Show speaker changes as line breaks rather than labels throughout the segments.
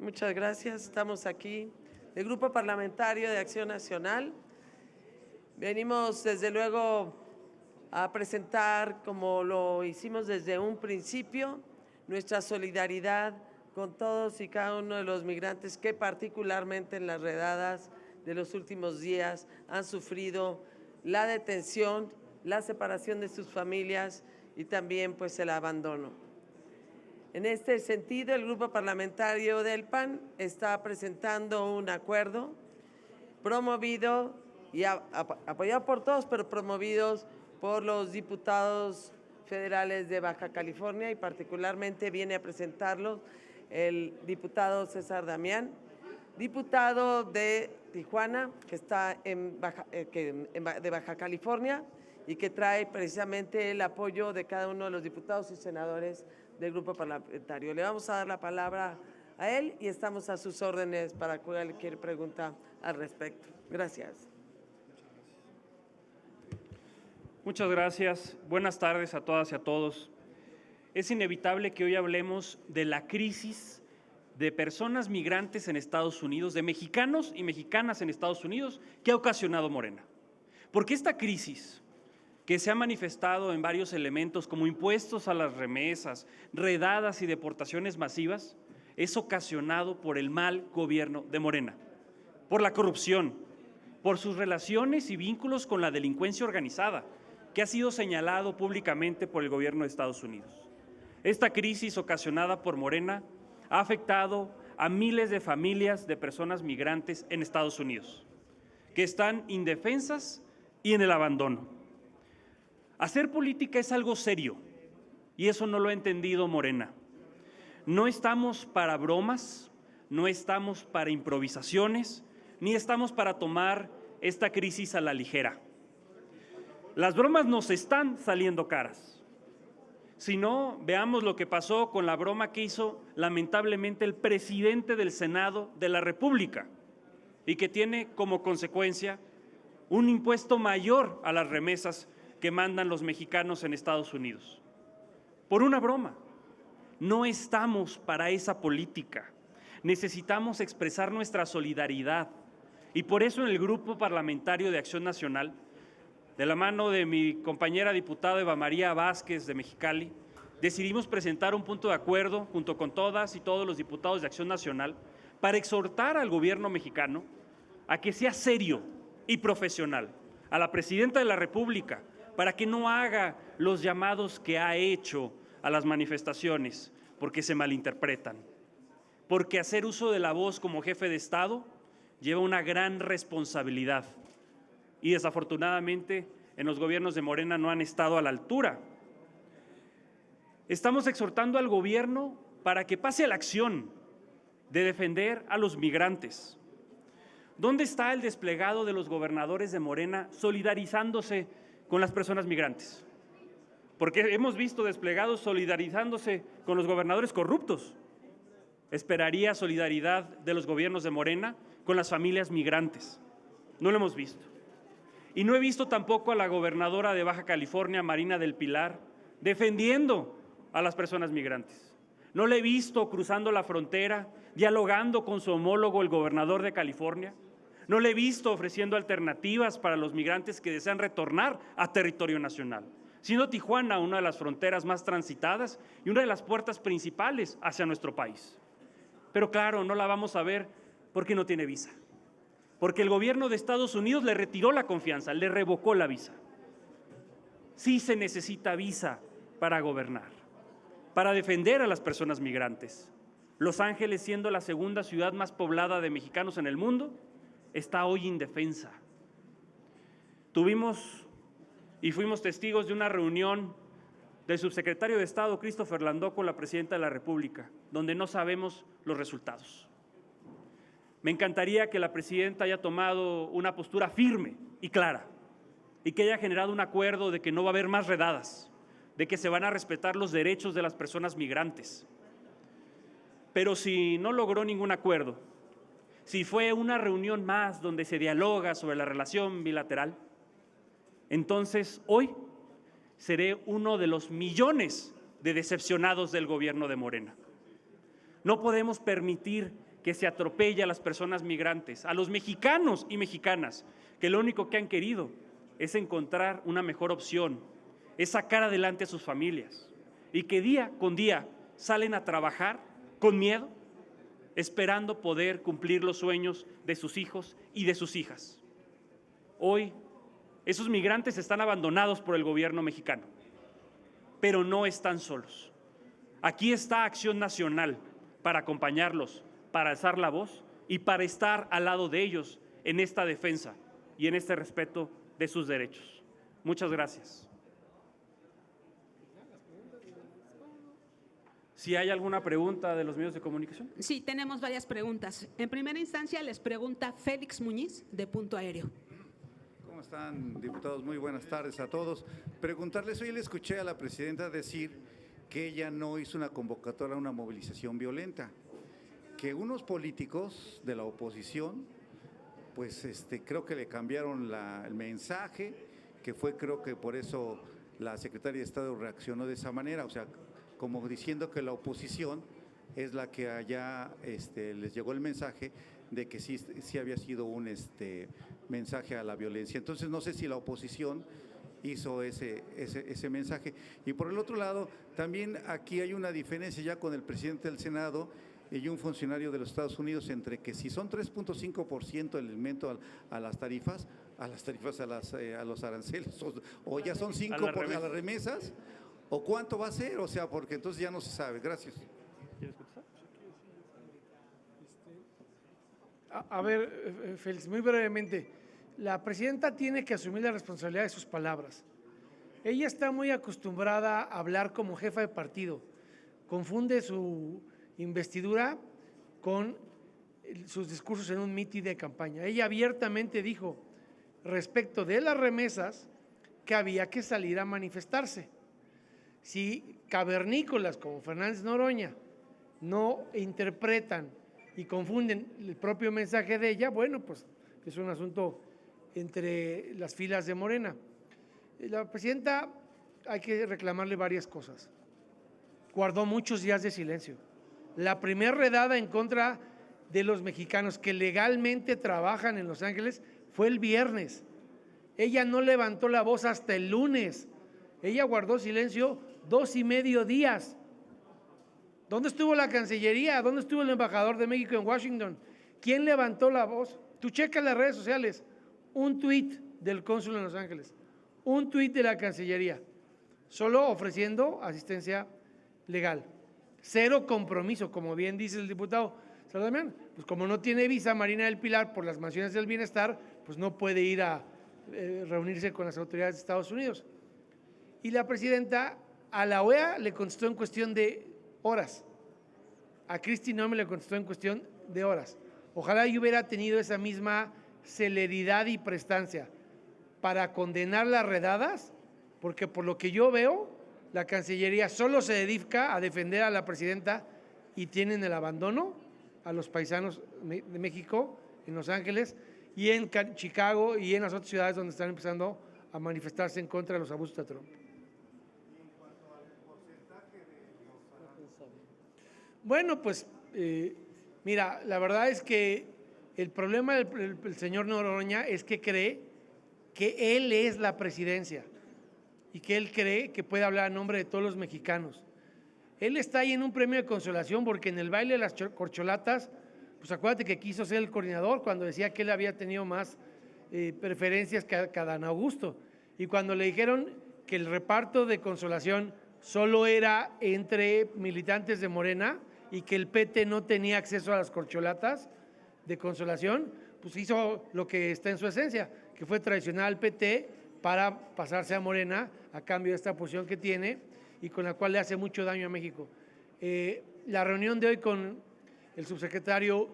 Muchas gracias. Estamos aquí, el Grupo Parlamentario de Acción Nacional. Venimos, desde luego, a presentar, como lo hicimos desde un principio, nuestra solidaridad con todos y cada uno de los migrantes que particularmente en las redadas de los últimos días han sufrido la detención, la separación de sus familias y también pues el abandono. En este sentido, el Grupo Parlamentario del PAN está presentando un acuerdo promovido y apoyado por todos, pero promovidos por los diputados federales de Baja California, y particularmente viene a presentarlo el diputado César Damián, diputado de Tijuana, que está de Baja California, y que trae precisamente el apoyo de cada uno de los diputados y senadores del grupo parlamentario. Le vamos a dar la palabra a él y estamos a sus órdenes para cualquier pregunta al respecto. Gracias.
Muchas gracias. Buenas tardes a todas y a todos. Es inevitable que hoy hablemos de la crisis de personas migrantes en Estados Unidos, de mexicanos y mexicanas en Estados Unidos, que ha ocasionado Morena. Porque esta crisis, que se ha manifestado en varios elementos como impuestos a las remesas, redadas y deportaciones masivas, es ocasionado por el mal gobierno de Morena, por la corrupción, por sus relaciones y vínculos con la delincuencia organizada, que ha sido señalado públicamente por el gobierno de Estados Unidos. Esta crisis ocasionada por Morena ha afectado a miles de familias de personas migrantes en Estados Unidos, que están indefensas y en el abandono. Hacer política es algo serio, y eso no lo ha entendido Morena. No estamos para bromas, no estamos para improvisaciones, ni estamos para tomar esta crisis a la ligera. Las bromas nos están saliendo caras. Si no, veamos lo que pasó con la broma que hizo lamentablemente el presidente del Senado de la República y que tiene como consecuencia un impuesto mayor a las remesas que mandan los mexicanos en Estados Unidos. Por una broma. No estamos para esa política. Necesitamos expresar nuestra solidaridad. Y por eso en el Grupo Parlamentario de Acción Nacional, de la mano de mi compañera diputada Eva María Vázquez de Mexicali, decidimos presentar un punto de acuerdo junto con todas y todos los diputados de Acción Nacional para exhortar al gobierno mexicano a que sea serio y profesional, a la presidenta de la República, para que no haga los llamados que ha hecho a las manifestaciones, porque se malinterpretan. Porque hacer uso de la voz como jefe de Estado lleva una gran responsabilidad. Y desafortunadamente en los gobiernos de Morena no han estado a la altura. Estamos exhortando al gobierno para que pase a la acción de defender a los migrantes. ¿Dónde está el desplegado de los gobernadores de Morena solidarizándose con las personas migrantes? Porque hemos visto desplegados solidarizándose con los gobernadores corruptos. Esperaría solidaridad de los gobiernos de Morena con las familias migrantes. No lo hemos visto. Y no he visto tampoco a la gobernadora de Baja California, Marina del Pilar, defendiendo a las personas migrantes. No la he visto cruzando la frontera, dialogando con su homólogo, el gobernador de California. No la he visto ofreciendo alternativas para los migrantes que desean retornar a territorio nacional, siendo Tijuana una de las fronteras más transitadas y una de las puertas principales hacia nuestro país. Pero claro, no la vamos a ver porque no tiene visa, porque el gobierno de Estados Unidos le retiró la confianza, le revocó la visa. Sí se necesita visa para gobernar, para defender a las personas migrantes. Los Ángeles, siendo la segunda ciudad más poblada de mexicanos en el mundo, está hoy indefensa. Tuvimos y fuimos testigos de una reunión del subsecretario de Estado, Christopher Landó, con la presidenta de la República, donde no sabemos los resultados. Me encantaría que la presidenta haya tomado una postura firme y clara y que haya generado un acuerdo de que no va a haber más redadas, de que se van a respetar los derechos de las personas migrantes. Pero si no logró ningún acuerdo, si fue una reunión más donde se dialoga sobre la relación bilateral, entonces hoy seré uno de los millones de decepcionados del gobierno de Morena. No podemos permitir que se atropella a las personas migrantes, a los mexicanos y mexicanas, que lo único que han querido es encontrar una mejor opción, es sacar adelante a sus familias, y que día con día salen a trabajar con miedo, esperando poder cumplir los sueños de sus hijos y de sus hijas. Hoy, esos migrantes están abandonados por el gobierno mexicano, pero no están solos. Aquí está Acción Nacional para acompañarlos, para alzar la voz y para estar al lado de ellos en esta defensa y en este respeto de sus derechos. Muchas gracias. Si hay alguna pregunta de los medios de comunicación.
Sí, tenemos varias preguntas. En primera instancia les pregunta Félix Muñiz, de Punto Aéreo.
¿Cómo están, diputados? Muy buenas tardes a todos. Preguntarles, hoy le escuché a la presidenta decir que ella no hizo una convocatoria a una movilización violenta, que unos políticos de la oposición, pues creo que le cambiaron el mensaje, que fue, creo que por eso la secretaria de Estado reaccionó de esa manera, o sea, como diciendo que la oposición es la que allá les llegó el mensaje de que sí había sido un mensaje a la violencia. Entonces no sé si la oposición hizo ese mensaje. Y por el otro lado, también aquí hay una diferencia ya con el presidente del Senado y un funcionario de los Estados Unidos entre que si son 3.5% el aumento a las tarifas, a los aranceles, o ya son 5% a las remesas, o cuánto va a ser, o sea, porque entonces ya no se sabe. Gracias.
A ver, Félix, muy brevemente, la presidenta tiene que asumir la responsabilidad de sus palabras. Ella está muy acostumbrada a hablar como jefa de partido, confunde su investidura con sus discursos en un mitin de campaña. Ella abiertamente dijo respecto de las remesas que había que salir a manifestarse. Si cavernícolas como Fernández Noroña no interpretan y confunden el propio mensaje de ella, bueno, pues es un asunto entre las filas de Morena. La presidenta, hay que reclamarle varias cosas. Guardó muchos días de silencio. La primera redada en contra de los mexicanos que legalmente trabajan en Los Ángeles fue el viernes. Ella no levantó la voz hasta el lunes. Ella guardó silencio 2.5 días. ¿Dónde estuvo la Cancillería? ¿Dónde estuvo el embajador de México en Washington? ¿Quién levantó la voz? Tú checa las redes sociales, un tuit del cónsul en Los Ángeles, un tuit de la Cancillería, solo ofreciendo asistencia legal. Cero compromiso, como bien dice el diputado Saldaña, pues como no tiene visa Marina del Pilar por las mansiones del bienestar, pues no puede ir a reunirse con las autoridades de Estados Unidos. Y la presidenta a la OEA le contestó en cuestión de horas. A Kristi Noem le contestó en cuestión de horas. Ojalá yo hubiera tenido esa misma celeridad y prestancia para condenar las redadas, porque por lo que yo veo, la Cancillería solo se dedica a defender a la presidenta y tienen el abandono a los paisanos de México, en Los Ángeles y en Chicago y en las otras ciudades donde están empezando a manifestarse en contra de los abusos de Trump. Bueno, pues mira, la verdad es que el problema del señor Noroña es que cree que él es la presidencia y que él cree que puede hablar a nombre de todos los mexicanos. Él está ahí en un premio de consolación porque en el baile de las corcholatas, pues acuérdate que quiso ser el coordinador cuando decía que él había tenido más preferencias que a Dan Augusto. Y cuando le dijeron que el reparto de consolación solo era entre militantes de Morena y que el PT no tenía acceso a las corcholatas de consolación, pues hizo lo que está en su esencia, que fue traicionar al PT para pasarse a Morena a cambio de esta posición que tiene y con la cual le hace mucho daño a México. La reunión de hoy con el subsecretario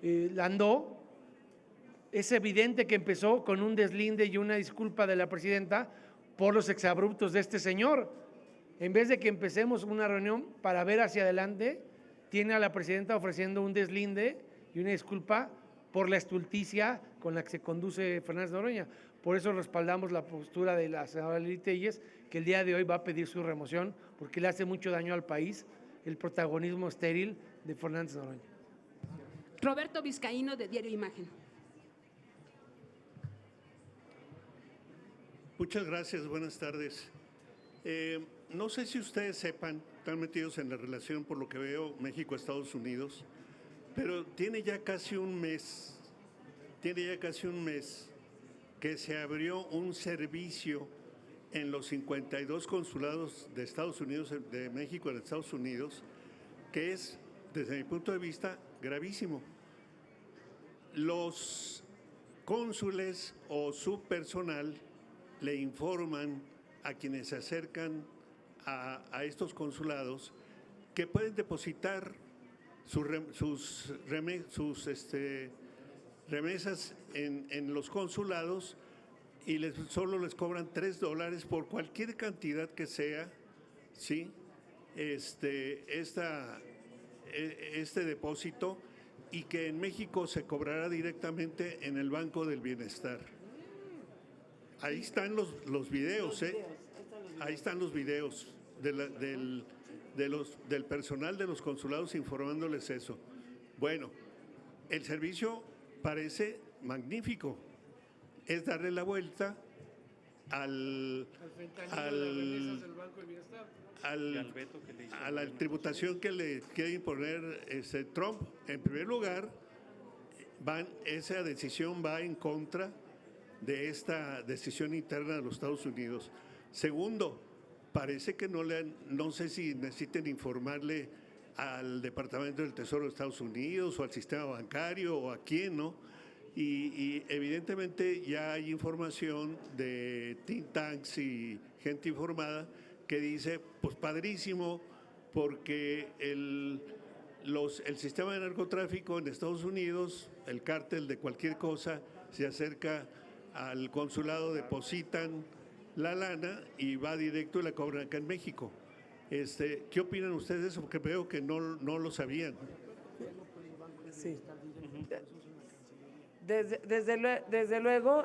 Landó, es evidente que empezó con un deslinde y una disculpa de la presidenta por los exabruptos de este señor. En vez de que empecemos una reunión para ver hacia adelante, tiene a la presidenta ofreciendo un deslinde y una disculpa por la estulticia con la que se conduce Fernández Noroña. Por eso respaldamos la postura de la senadora Lili Telles, que el día de hoy va a pedir su remoción porque le hace mucho daño al país el protagonismo estéril de Fernández Noroña.
Roberto Vizcaíno, de Diario Imagen.
Muchas gracias, buenas tardes. No sé si ustedes sepan, están metidos en la relación, por lo que veo, México-Estados Unidos, pero tiene ya casi un mes que se abrió un servicio en los 52 consulados de Estados Unidos, de México en Estados Unidos, que es, desde mi punto de vista, gravísimo. Los cónsules o su personal le informan a quienes se acercan a estos consulados que pueden depositar sus remesas en los consulados y solo les cobran $3 por cualquier cantidad que sea, ¿sí? Este depósito, y que en México se cobrará directamente en el Banco del Bienestar. Ahí están los videos, ahí están los videos del personal de los consulados informándoles eso. Bueno, el servicio parece magnífico. Es darle la vuelta a la tributación que le quiere imponer Trump. En primer lugar, esa decisión va en contra de esta decisión interna de los Estados Unidos. Segundo, parece que no sé si necesiten informarle al Departamento del Tesoro de Estados Unidos o al sistema bancario o a quién, ¿no? Y evidentemente ya hay información de think tanks y gente informada que dice, pues padrísimo, porque el sistema de narcotráfico en Estados Unidos, el cártel de cualquier cosa, se acerca al consulado, depositan la lana y va directo y la cobran acá en México. ¿Qué opinan ustedes de eso? Porque veo que no lo sabían.
Sí. Desde luego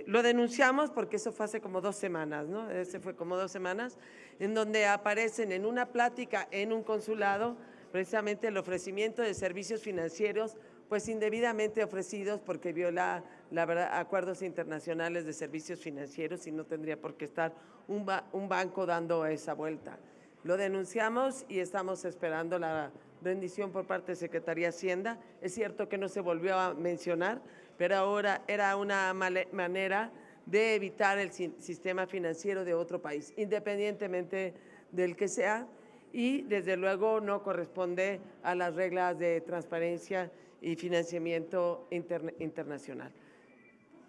lo denunciamos porque eso fue hace como 2 semanas, ¿no? Fue como 2 semanas, en donde aparecen en una plática en un consulado precisamente el ofrecimiento de servicios financieros pues indebidamente ofrecidos porque viola la verdad acuerdos internacionales de servicios financieros y no tendría por qué estar un banco dando esa vuelta. Lo denunciamos y estamos esperando la rendición por parte de Secretaría de Hacienda. Es cierto que no se volvió a mencionar, pero ahora era una manera de evitar el sistema financiero de otro país, independientemente del que sea, y desde luego no corresponde a las reglas de transparencia y financiamiento internacional.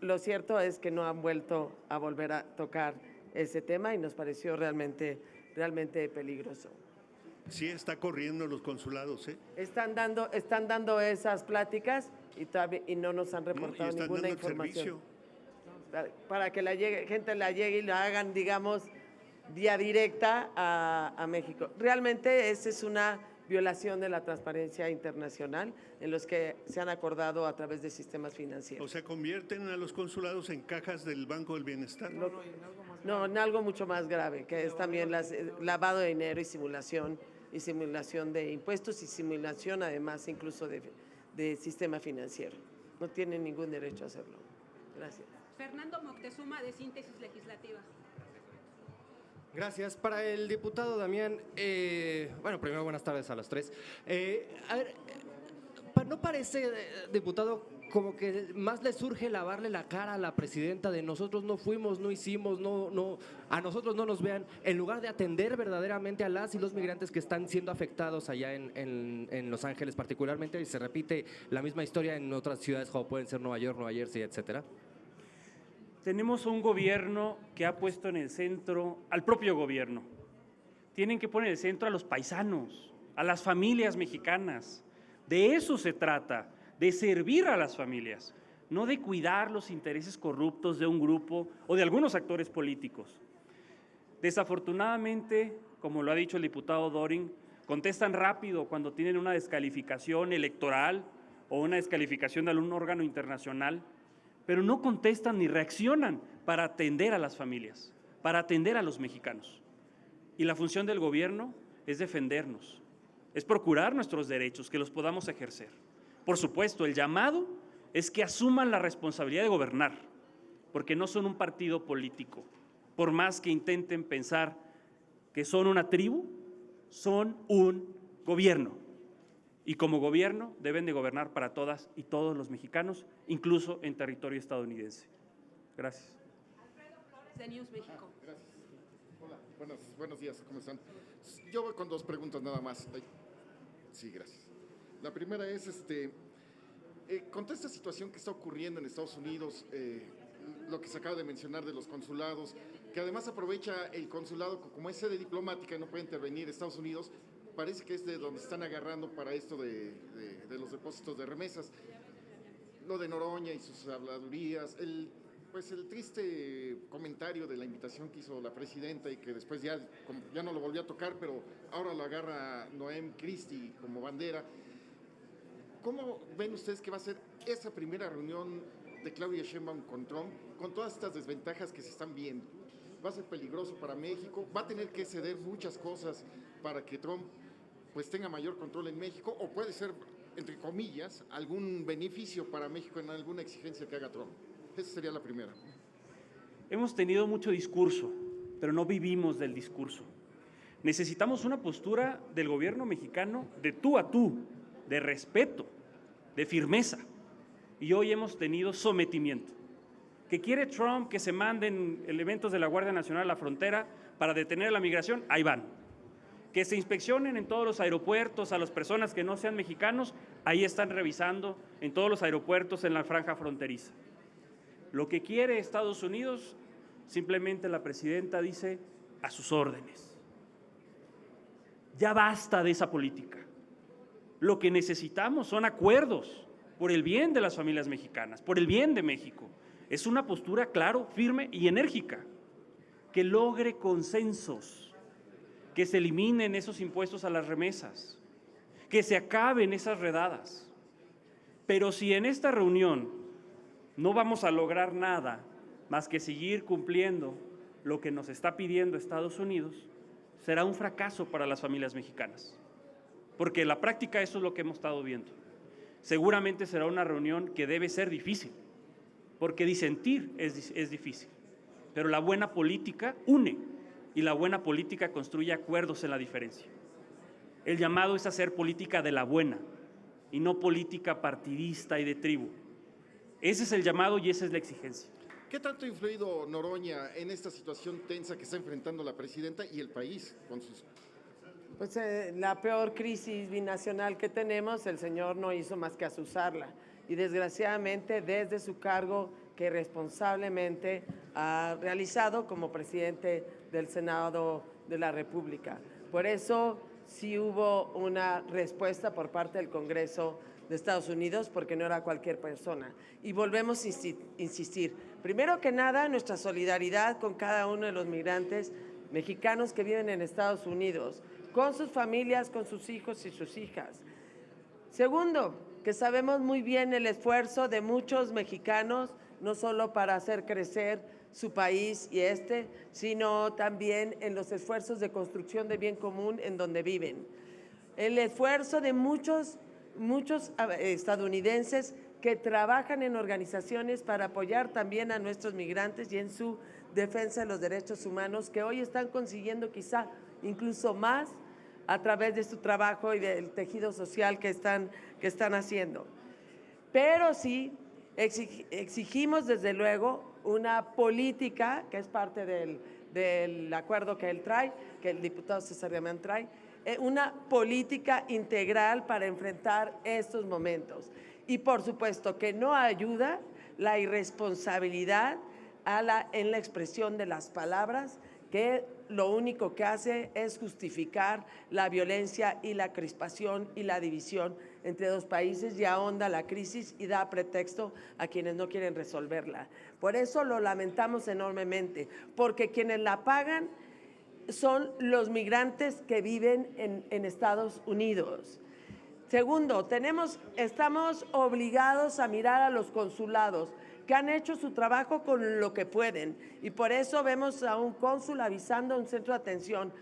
Lo cierto es que no han vuelto a volver a tocar ese tema y nos pareció realmente peligroso.
Sí está corriendo los consulados, ¿eh?
Están dando esas pláticas y no nos han reportado ninguna información. Para que gente la llegue y la hagan, digamos, vía directa a México. Realmente esa es una violación de la transparencia internacional en los que se han acordado a través de sistemas financieros.
O sea, ¿convierten a los consulados en cajas del Banco del Bienestar?
No, en algo mucho más grave, que es también lavado de dinero y simulación de impuestos y simulación además incluso de sistema financiero. No tienen ningún derecho a hacerlo. Gracias.
Fernando Moctezuma, de Síntesis Legislativa.
Gracias. Para el diputado Damián, bueno, primero buenas tardes a los tres. A ver, ¿no parece, diputado, como que más le surge lavarle la cara a la presidenta de nosotros no fuimos, no hicimos, a nosotros no nos vean, en lugar de atender verdaderamente a las y los migrantes que están siendo afectados allá en Los Ángeles particularmente, y se repite la misma historia en otras ciudades como pueden ser Nueva York, Nueva Jersey, etcétera?
Tenemos un gobierno que ha puesto en el centro al propio gobierno. Tienen que poner en el centro a los paisanos, a las familias mexicanas. De eso se trata, de servir a las familias, no de cuidar los intereses corruptos de un grupo o de algunos actores políticos. Desafortunadamente, como lo ha dicho el diputado Dorin, contestan rápido cuando tienen una descalificación electoral o una descalificación de algún órgano internacional, pero no contestan ni reaccionan para atender a las familias, para atender a los mexicanos. Y la función del gobierno es defendernos, es procurar nuestros derechos, que los podamos ejercer. Por supuesto, el llamado es que asuman la responsabilidad de gobernar, porque no son un partido político. Por más que intenten pensar que son una tribu, son un gobierno. Y como gobierno deben de gobernar para todas y todos los mexicanos, incluso en territorio estadounidense. Gracias.
De News México.
Gracias. Hola, buenos días, ¿cómo están? Yo voy con dos preguntas nada más. Ay, sí, gracias. La primera es, con toda esta situación que está ocurriendo en Estados Unidos, lo que se acaba de mencionar de los consulados, que además aprovecha el consulado como es sede diplomática y no puede intervenir Estados Unidos, parece que es de donde están agarrando para esto de los depósitos de remesas. Lo de Noroña y sus habladurías, el triste comentario de la invitación que hizo la presidenta y que después ya no lo volvió a tocar, pero ahora lo agarra Noemí Christie como bandera. ¿Cómo ven ustedes que va a ser esa primera reunión de Claudia Sheinbaum con Trump, con todas estas desventajas que se están viendo? ¿Va a ser peligroso para México? ¿Va a tener que ceder muchas cosas para que Trump pues tenga mayor control en México? ¿O puede ser, entre comillas, algún beneficio para México en alguna exigencia que haga Trump? Esa sería la primera.
Hemos tenido mucho discurso, pero no vivimos del discurso. Necesitamos una postura del gobierno mexicano de tú a tú, de respeto, de firmeza. Y hoy hemos tenido sometimiento. ¿Que quiere Trump que se manden elementos de la Guardia Nacional a la frontera para detener la migración? Ahí van. Que se inspeccionen en todos los aeropuertos a las personas que no sean mexicanos, ahí están revisando en todos los aeropuertos en la franja fronteriza. Lo que quiere Estados Unidos, simplemente la presidenta dice a sus órdenes. Ya basta de esa política. Lo que necesitamos son acuerdos por el bien de las familias mexicanas, por el bien de México. Es una postura, claro, firme y enérgica, que logre consensos, que se eliminen esos impuestos a las remesas, que se acaben esas redadas. Pero si en esta reunión no vamos a lograr nada más que seguir cumpliendo lo que nos está pidiendo Estados Unidos, será un fracaso para las familias mexicanas. Porque en la práctica eso es lo que hemos estado viendo. Seguramente será una reunión que debe ser difícil, porque disentir es difícil. Pero la buena política une y la buena política construye acuerdos en la diferencia. El llamado es hacer política de la buena y no política partidista y de tribu. Ese es el llamado y esa es la exigencia.
¿Qué tanto ha influido Noroña en esta situación tensa que está enfrentando la presidenta y el país con sus...
Pues la peor crisis binacional que tenemos, el señor no hizo más que azuzarla. Y desgraciadamente desde su cargo que responsablemente ha realizado como presidente del Senado de la República. Por eso sí hubo una respuesta por parte del Congreso de Estados Unidos, porque no era cualquier persona. Y volvemos a insistir, primero que nada, nuestra solidaridad con cada uno de los migrantes mexicanos que viven en Estados Unidos, con sus familias, con sus hijos y sus hijas. Segundo, que sabemos muy bien el esfuerzo de muchos mexicanos, no solo para hacer crecer su país y sino también en los esfuerzos de construcción de bien común en donde viven. El esfuerzo de muchos estadounidenses que trabajan en organizaciones para apoyar también a nuestros migrantes y en su defensa de los derechos humanos, que hoy están consiguiendo quizá incluso más a través de su trabajo y del tejido social que están haciendo. Pero sí exigimos desde luego una política, que es parte del acuerdo que él trae, que el diputado César Damián trae, una política integral para enfrentar estos momentos. Y por supuesto que no ayuda la irresponsabilidad en la expresión de las palabras, que lo único que hace es justificar la violencia y la crispación y la división entre dos países y ahonda la crisis y da pretexto a quienes no quieren resolverla. Por eso lo lamentamos enormemente, porque quienes la pagan son los migrantes que viven en Estados Unidos. Segundo, estamos obligados a mirar a los consulados que han hecho su trabajo con lo que pueden, y por eso vemos a un cónsul avisando a un centro de atención,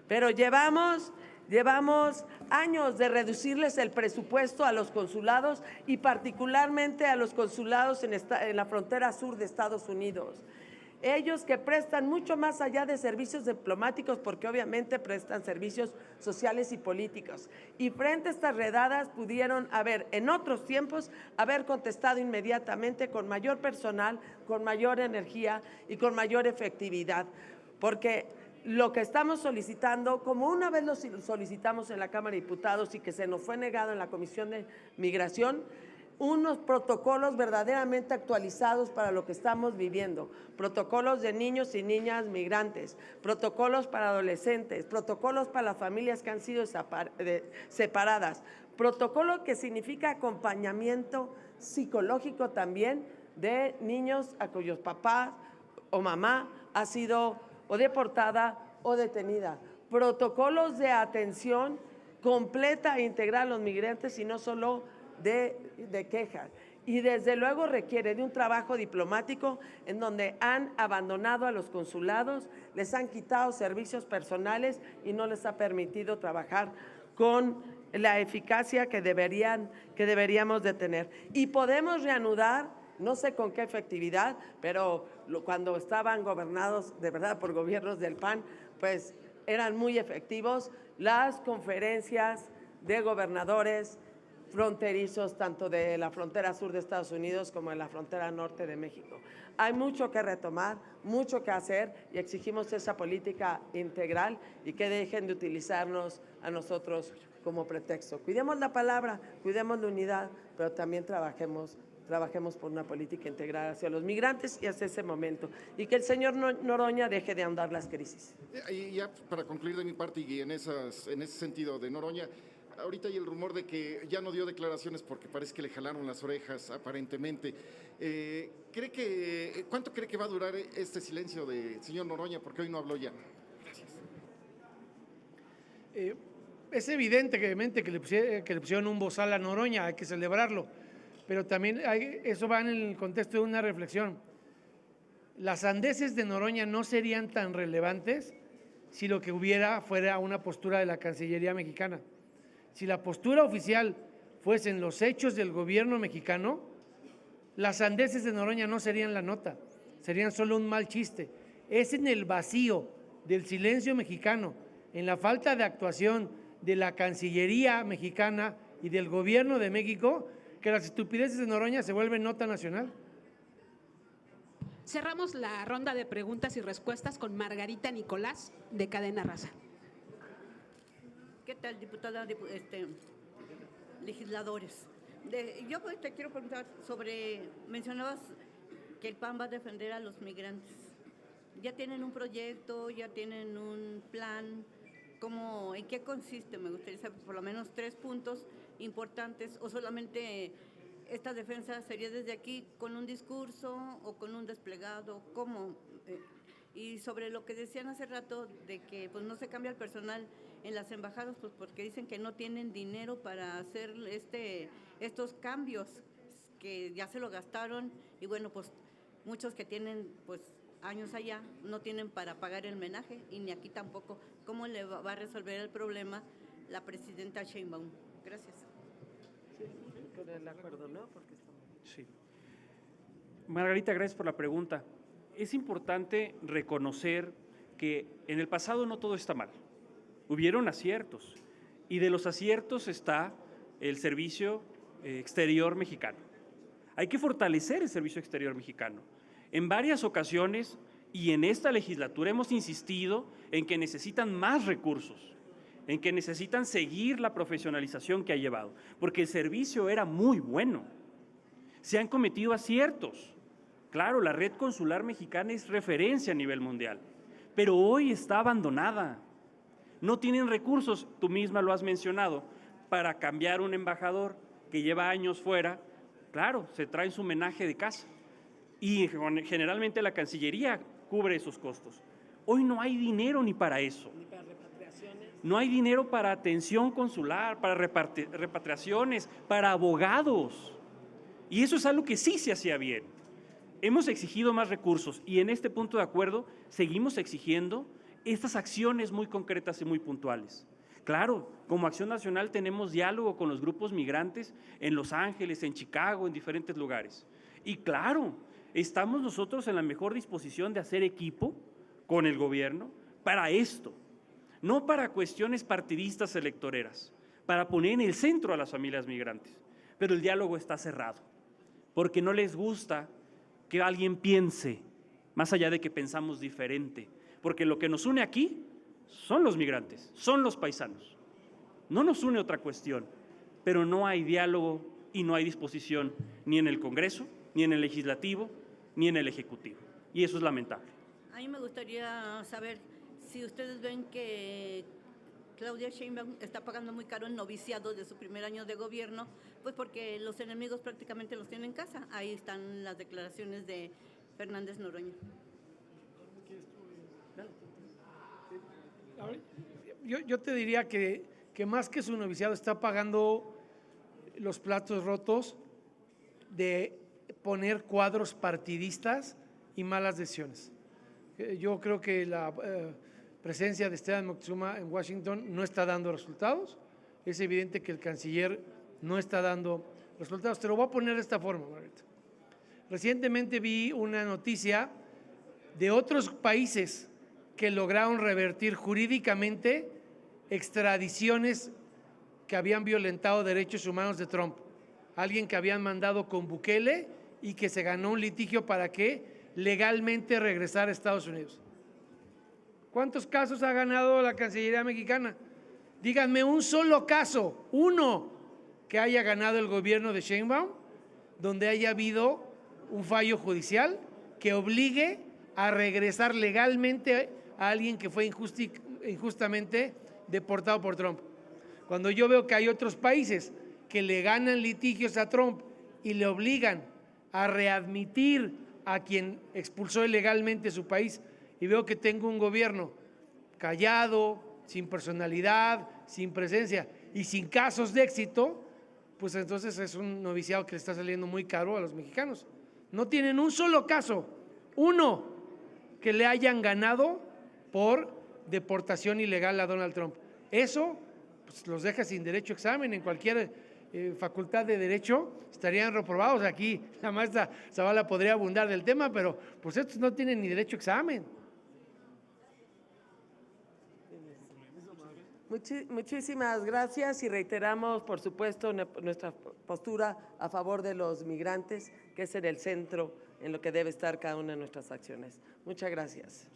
pero llevamos Llevamos años de reducirles el presupuesto a los consulados y particularmente a los consulados en la frontera sur de Estados Unidos. Ellos que prestan mucho más allá de servicios diplomáticos, porque obviamente prestan servicios sociales y políticos. Y frente a estas redadas pudieron en otros tiempos, haber contestado inmediatamente con mayor personal, con mayor energía y con mayor efectividad. Porque lo que estamos solicitando, como una vez lo solicitamos en la Cámara de Diputados y que se nos fue negado en la Comisión de Migración, unos protocolos verdaderamente actualizados para lo que estamos viviendo, protocolos de niños y niñas migrantes, protocolos para adolescentes, protocolos para las familias que han sido separadas, protocolo que significa acompañamiento psicológico también de niños a cuyos papás o mamá ha sido o deportada o detenida, protocolos de atención completa e integral a los migrantes y no solo de quejas. Y desde luego requiere de un trabajo diplomático en donde han abandonado a los consulados, les han quitado servicios personales y no les ha permitido trabajar con la eficacia que deberíamos de tener. Y podemos reanudar, no sé con qué efectividad, pero cuando estaban gobernados de verdad por gobiernos del PAN, pues eran muy efectivos las conferencias de gobernadores fronterizos, tanto de la frontera sur de Estados Unidos como de la frontera norte de México. Hay mucho que retomar, mucho que hacer y exigimos esa política integral y que dejen de utilizarnos a nosotros como pretexto. Cuidemos la palabra, cuidemos la unidad, pero también trabajemos por una política integral hacia los migrantes y hacia ese momento. Y que el señor Noroña deje de ahondar las crisis.
Y ya para concluir de mi parte y en ese sentido de Noroña, ahorita hay el rumor de que ya no dio declaraciones porque parece que le jalaron las orejas aparentemente. ¿Cuánto cree que va a durar este silencio del señor Noroña? Porque hoy no habló ya. Gracias.
Es evidente que le pusieron un bozal a Noroña, hay que celebrarlo, pero también eso va en el contexto de una reflexión. Las sandeces de Noroña no serían tan relevantes si lo que hubiera fuera una postura de la Cancillería mexicana. Si la postura oficial fuesen los hechos del gobierno mexicano, las sandeces de Noroña no serían la nota, serían solo un mal chiste. Es en el vacío del silencio mexicano, en la falta de actuación de la Cancillería mexicana y del gobierno de México, que las estupideces de Noroña se vuelven nota nacional.
Cerramos la ronda de preguntas y respuestas con Margarita Nicolás, de Cadena Raza.
¿Qué tal, diputada, legisladores? Yo te quiero preguntar mencionabas que el PAN va a defender a los migrantes. ¿Ya tienen un proyecto, ya tienen un plan? ¿En qué consiste? Me gustaría saber por lo menos 3 puntos importantes, o solamente esta defensa sería desde aquí con un discurso o con un desplegado, ¿cómo? Y sobre lo que decían hace rato de que pues no se cambia el personal en las embajadas, pues porque dicen que no tienen dinero para hacer estos cambios, que ya se lo gastaron, y bueno, pues muchos que tienen pues años allá no tienen para pagar el menaje, y ni aquí tampoco. ¿Cómo le va a resolver el problema la presidenta Sheinbaum? Gracias.
Sí, con el acuerdo, ¿no?
Sí. Margarita, gracias por la pregunta. Es importante reconocer que en el pasado no todo está mal. Hubieron aciertos, y de los aciertos está el Servicio Exterior Mexicano. Hay que fortalecer el Servicio Exterior Mexicano. En varias ocasiones y en esta legislatura hemos insistido en que necesitan más recursos, en que necesitan seguir la profesionalización que ha llevado, porque el servicio era muy bueno. Se han cometido aciertos. Claro, la red consular mexicana es referencia a nivel mundial, pero hoy está abandonada. No tienen recursos, tú misma lo has mencionado, para cambiar un embajador que lleva años fuera. Claro, se traen su homenaje de casa y generalmente la Cancillería cubre esos costos. Hoy no hay dinero ni para eso.
Ni para repatriaciones.
No hay dinero para atención consular, para repatriaciones, para abogados. Y eso es algo que sí se hacía bien. Hemos exigido más recursos y en este punto de acuerdo seguimos exigiendo estas acciones muy concretas y muy puntuales. Claro, como Acción Nacional tenemos diálogo con los grupos migrantes en Los Ángeles, en Chicago, en diferentes lugares. Y claro, estamos nosotros en la mejor disposición de hacer equipo con el gobierno para esto, no para cuestiones partidistas electoreras, para poner en el centro a las familias migrantes. Pero el diálogo está cerrado, porque no les gusta que alguien piense, más allá de que pensamos diferente, porque lo que nos une aquí son los migrantes, son los paisanos. No nos une otra cuestión, pero no hay diálogo y no hay disposición ni en el Congreso, ni en el Legislativo, ni en el Ejecutivo. Y eso es lamentable.
A mí me gustaría saber si ustedes ven que Claudia Sheinbaum está pagando muy caro el noviciado de su primer año de gobierno, pues porque los enemigos prácticamente los tienen en casa. Ahí están las declaraciones de Fernández Noroña.
Yo te diría que más que su noviciado está pagando los platos rotos de poner cuadros partidistas y malas decisiones. Yo creo que la presencia de Esteban Moctezuma en Washington no está dando resultados. Es evidente que el canciller no está dando resultados. Te lo voy a poner de esta forma, Margarita. Recientemente vi una noticia de otros países que lograron revertir jurídicamente extradiciones que habían violentado derechos humanos de Trump. Alguien que habían mandado con Bukele y que se ganó un litigio para que legalmente regresara a Estados Unidos. ¿Cuántos casos ha ganado la Cancillería mexicana? Díganme un solo caso, uno, que haya ganado el gobierno de Sheinbaum, donde haya habido un fallo judicial que obligue a regresar legalmente a alguien que fue injustamente deportado por Trump. Cuando yo veo que hay otros países que le ganan litigios a Trump y le obligan a readmitir a quien expulsó ilegalmente su país, y veo que tengo un gobierno callado, sin personalidad, sin presencia y sin casos de éxito, pues entonces es un noviciado que le está saliendo muy caro a los mexicanos. No tienen un solo caso, uno, que le hayan ganado por deportación ilegal a Donald Trump. Eso pues, los deja sin derecho a examen en cualquier facultad de derecho, estarían reprobados. Aquí la maestra Zavala podría abundar del tema, pero pues estos no tienen ni derecho a examen.
Muchísimas gracias y reiteramos, por supuesto, nuestra postura a favor de los migrantes, que es en el centro en lo que debe estar cada una de nuestras acciones. Muchas gracias.